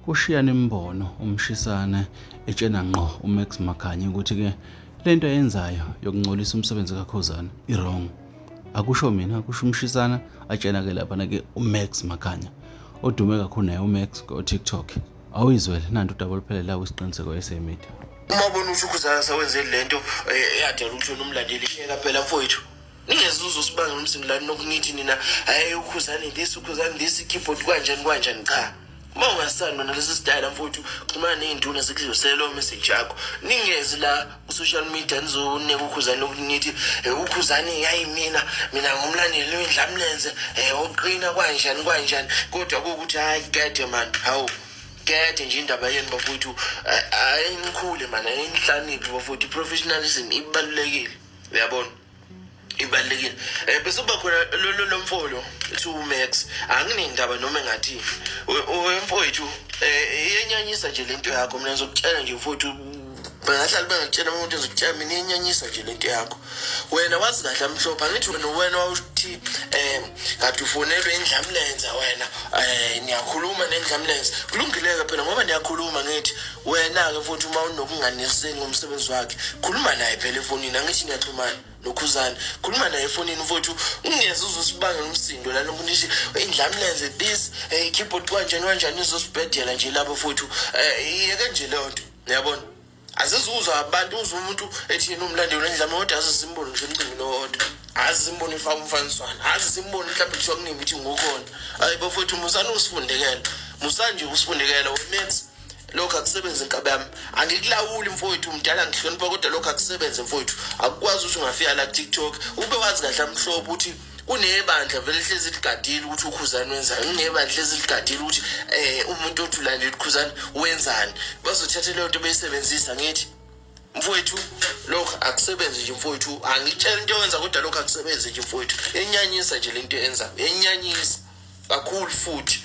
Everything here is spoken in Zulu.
kushiyana imbono uMshazana etshena ngqo uMax Makhanya ukuthi ke lento ayenzayo yokuncolisa umsebenzi kaKhuzani iwrong. Akusho mina, kusho uMshazana atshena ke lapha ke uMax Makhanya odume kakhulu naye uMax ku TikTok. Awuyizwele nanto udaba oluphelela kwisiqiniseko esemedia. Uma ubona ukuthi uKhuzani sawenze lento eyadala ukuthi nomlandeli sheka phela mfowethu. Ningezuzo sibanga nomsindlani nokungithi nina hayi uKhuzani this keyboard kanjani cha. Uma ungasana nalesi style mfowethu xhumana nezinduna sekuzosela message yakho. Ningezi la social media nizonika uKhuzani lokungithi uKhuzani yayi mina ngomlandeli wendlamlenze oqina kanjani kodwa ukuthi hayi gede man hawu gede nje indaba yeni bafowethu ayinikhule man ayinhlaniphi bafowethu professionalism ibalulekile uyabona ibalulekile bese kuba khona lo mfolo ethi uMax anginendaba noma engathi wemfowethu iyenyanyisa nje lento yakho mina ngizokutshela nje mfowethu bangahlala bengakutshela umuntu ezokutshela mina iyenyanyisa nje lento yakho wena wazi kahle amhlophe angithi wena wawuthi kade ufonelwe indlamlenza wena niyakhuluma nendlamlenza kulungileke phela ngoba niyakhuluma ngithi wena ke mfowethu uma unokunganiseni ngomsebenzi wakhe khuluma naye phela efonini angithi niyaxhumana noKhuzani khuluma naye efonini mfowethu ungeze uzosibanga nomsindo la nokuthi indlamlenze this keyboard kanjani izosibhedela nje lapho mfowethu iyeke nje le nto uyabona azizuzwa abantu uzwa umuntu ethi yena umlandeli wendlama kodwa azisimboni nje umcimbi nodwa azisimboni umfaniswana azisimboni mhlawumbe kuthiwa kuningi ukuthi ngokona hayi bafowethu musana usifundekela usifundekela uMax lokho akusebenza inkabe yami angikulawuli mfowethu umdala ngihlonipha kodwa lokho akusebenza mfowethu akukwazi ukuthi ungafika la TikTok ube wazi kahle amhlophe ukuthi kunebandla vele hlezi ligadile ukuthi uKhuzani wenzani kunebandla hlezi ligadile ukuthi umuntu othulandela uKhuzani wenzani bazothatha leyo nto beyisebenzisa ngithi mfowethu lokho akusebenzi nje mfowethu angitshela into yenza kodwa lokho akusebenzi nje mfowethu enyanyisa nje lento yenza enyanyisa kakhulu futhi